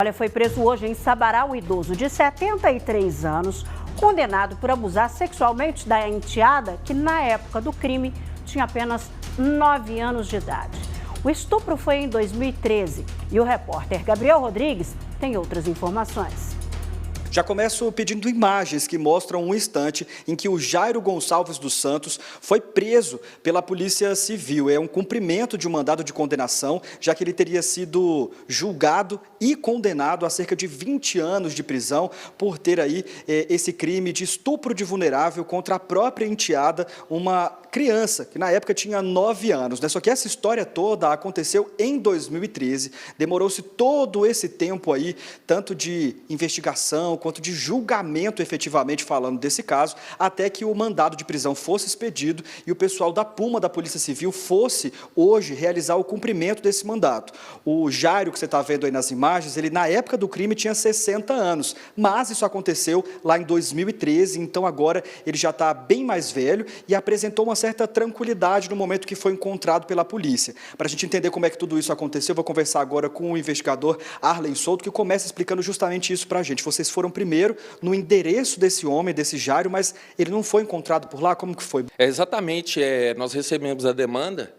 Olha, foi preso hoje em Sabará o idoso de 73 anos, condenado por abusar sexualmente da enteada, que na época do crime tinha apenas 9 anos de idade. O estupro foi em 2013 e o repórter Gabriel Rodrigues tem outras informações. Já começo pedindo imagens que mostram um instante em que o Jairo Gonçalves dos Santos foi preso pela Polícia Civil. É um cumprimento de um mandado de condenação, já que ele teria sido julgado e condenado a cerca de 20 anos de prisão por ter aí esse crime de estupro de vulnerável contra a própria enteada, uma criança que na época tinha 9 anos. Só que essa história toda aconteceu em 2013, demorou-se todo esse tempo aí, tanto de investigação quanto de julgamento, efetivamente falando desse caso, até que o mandado de prisão fosse expedido e o pessoal da Puma, da Polícia Civil, fosse hoje realizar o cumprimento desse mandato. O Jairo, que você está vendo aí nas imagens, ele na época do crime tinha 60 anos, mas isso aconteceu lá em 2013, então agora ele já está bem mais velho e apresentou uma certa tranquilidade no momento que foi encontrado pela polícia. Para a gente entender como é que tudo isso aconteceu, eu vou conversar agora com o investigador Arlen Souto, que começa explicando justamente isso para a gente. Vocês foram primeiro no endereço desse homem, desse Jairo, mas ele não foi encontrado por lá? Como que foi? Exatamente, nós recebemos a demanda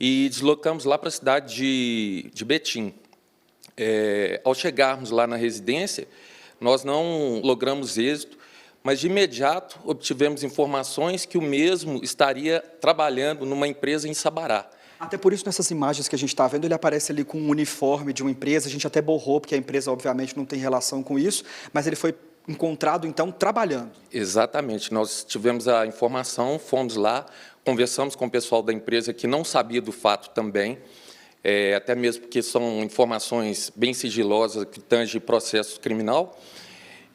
e deslocamos lá para a cidade de Betim. Ao chegarmos lá na residência, nós não logramos êxito, mas de imediato obtivemos informações que o mesmo estaria trabalhando numa empresa em Sabará. Até por isso, nessas imagens que a gente está vendo, ele aparece ali com um uniforme de uma empresa. A gente até borrou, porque a empresa, obviamente, não tem relação com isso, mas ele foi encontrado, então, trabalhando. Exatamente. Nós tivemos a informação, fomos lá, conversamos com o pessoal da empresa que não sabia do fato também, até mesmo porque são informações bem sigilosas que tangem processo criminal.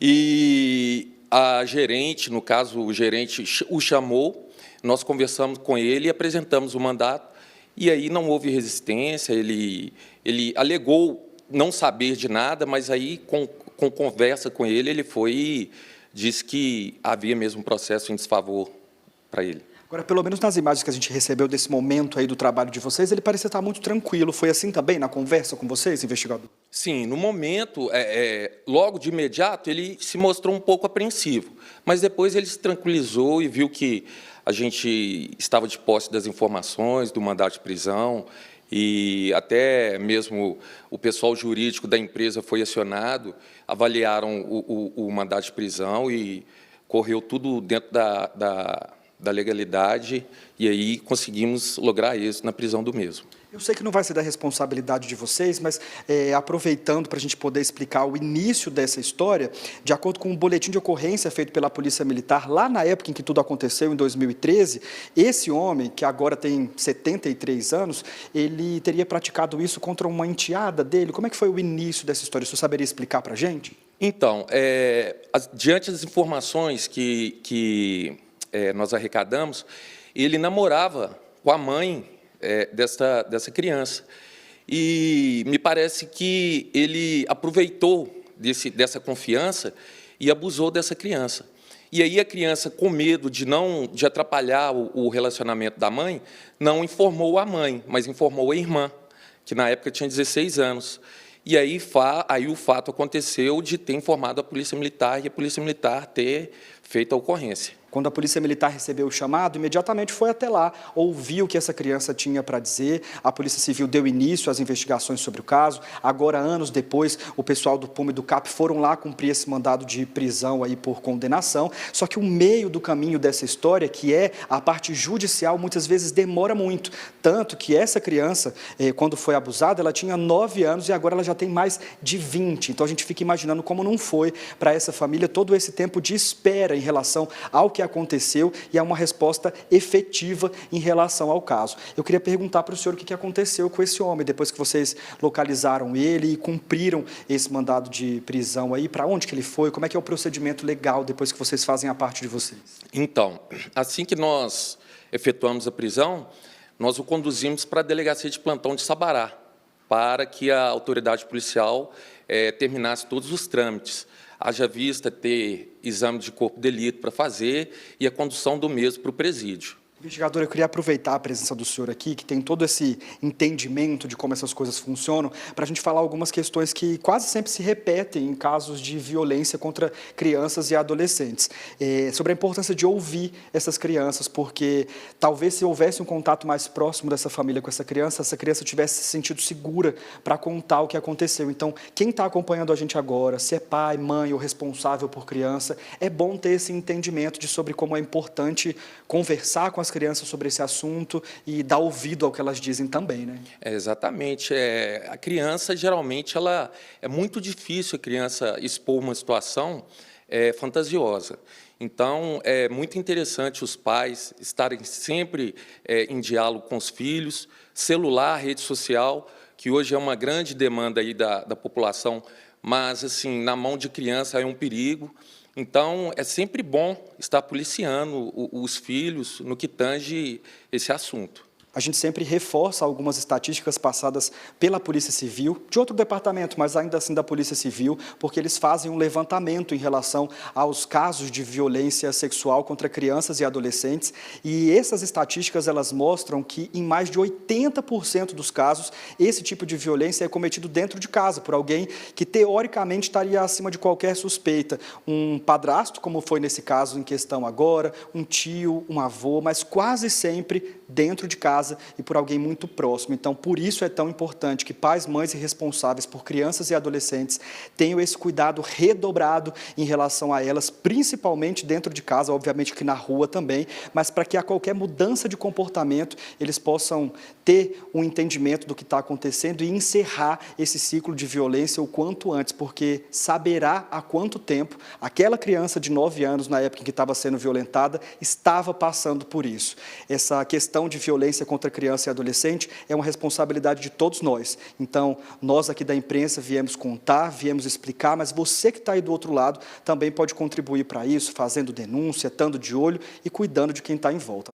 E a gerente, no caso, o gerente o chamou, nós conversamos com ele e apresentamos o mandato. E aí não houve resistência, ele alegou não saber de nada, mas aí, com conversa com ele, ele foi e disse que havia mesmo um processo em desfavor para ele. Agora, pelo menos nas imagens que a gente recebeu desse momento aí do trabalho de vocês, ele parecia estar muito tranquilo. Foi assim também na conversa com vocês, investigador? Sim, no momento, logo de imediato, ele se mostrou um pouco apreensivo, mas depois ele se tranquilizou e viu que a gente estava de posse das informações, do mandado de prisão, e até mesmo o pessoal jurídico da empresa foi acionado, avaliaram o mandado de prisão e correu tudo dentro da legalidade, e aí conseguimos lograr isso na prisão do mesmo. Eu sei que não vai ser da responsabilidade de vocês, mas aproveitando para a gente poder explicar o início dessa história, de acordo com um boletim de ocorrência feito pela Polícia Militar, lá na época em que tudo aconteceu, em 2013, esse homem, que agora tem 73 anos, ele teria praticado isso contra uma enteada dele. Como é que foi o início dessa história? O senhor saberia explicar para a gente? Então, diante das informações que nós arrecadamos, ele namorava com a mãe dessa criança. E me parece que ele aproveitou dessa confiança e abusou dessa criança. E aí a criança, com medo de atrapalhar o relacionamento da mãe, não informou a mãe, mas informou a irmã, que na época tinha 16 anos. E aí o fato aconteceu de ter informado a Polícia Militar e a Polícia Militar ter feito a ocorrência. Quando a Polícia Militar recebeu o chamado, imediatamente foi até lá, ouviu o que essa criança tinha para dizer, a Polícia Civil deu início às investigações sobre o caso. Agora, anos depois, o pessoal do PUMA e do CAP foram lá cumprir esse mandado de prisão aí por condenação, só que o meio do caminho dessa história, que é a parte judicial, muitas vezes demora muito, tanto que essa criança, quando foi abusada, ela tinha 9 anos e agora ela já tem mais de 20, então a gente fica imaginando como não foi para essa família todo esse tempo de espera em relação ao que aconteceu e a uma resposta efetiva em relação ao caso. Eu queria perguntar para o senhor o que aconteceu com esse homem, depois que vocês localizaram ele e cumpriram esse mandado de prisão aí, para onde que ele foi, como é que é o procedimento legal depois que vocês fazem a parte de vocês? Então, assim que nós efetuamos a prisão, nós o conduzimos para a delegacia de plantão de Sabará, para que a autoridade policial terminasse todos os trâmites. Haja vista ter exame de corpo de delito para fazer e a condução do mesmo para o presídio. Investigadora, eu queria aproveitar a presença do senhor aqui, que tem todo esse entendimento de como essas coisas funcionam, para a gente falar algumas questões que quase sempre se repetem em casos de violência contra crianças e adolescentes. Sobre a importância de ouvir essas crianças, porque talvez se houvesse um contato mais próximo dessa família com essa criança tivesse se sentido segura para contar o que aconteceu. Então, quem está acompanhando a gente agora, se é pai, mãe ou responsável por criança, é bom ter esse entendimento sobre como é importante conversar com as crianças sobre esse assunto e dar ouvido ao que elas dizem também, né? Exatamente. A criança, geralmente, é muito difícil a criança expor uma situação fantasiosa. Então, é muito interessante os pais estarem sempre em diálogo com os filhos, celular, rede social, que hoje é uma grande demanda aí da população, mas, assim, na mão de criança é um perigo. Então, é sempre bom estar policiando os filhos no que tange esse assunto. A gente sempre reforça algumas estatísticas passadas pela Polícia Civil, de outro departamento, mas ainda assim da Polícia Civil, porque eles fazem um levantamento em relação aos casos de violência sexual contra crianças e adolescentes, e essas estatísticas elas mostram que em mais de 80% dos casos, esse tipo de violência é cometido dentro de casa, por alguém que teoricamente estaria acima de qualquer suspeita. Um padrasto, como foi nesse caso em questão agora, um tio, um avô, mas quase sempre dentro de casa e por alguém muito próximo. Então, por isso é tão importante que pais, mães e responsáveis por crianças e adolescentes tenham esse cuidado redobrado em relação a elas, principalmente dentro de casa, obviamente que na rua também, mas para que a qualquer mudança de comportamento eles possam ter um entendimento do que está acontecendo e encerrar esse ciclo de violência o quanto antes, porque saberá há quanto tempo aquela criança de 9 anos, na época em que estava sendo violentada, estava passando por isso. Essa questão de violência contra criança e adolescente é uma responsabilidade de todos nós. Então, nós aqui da imprensa viemos contar, viemos explicar, mas você que está aí do outro lado também pode contribuir para isso, fazendo denúncia, estando de olho e cuidando de quem está em volta.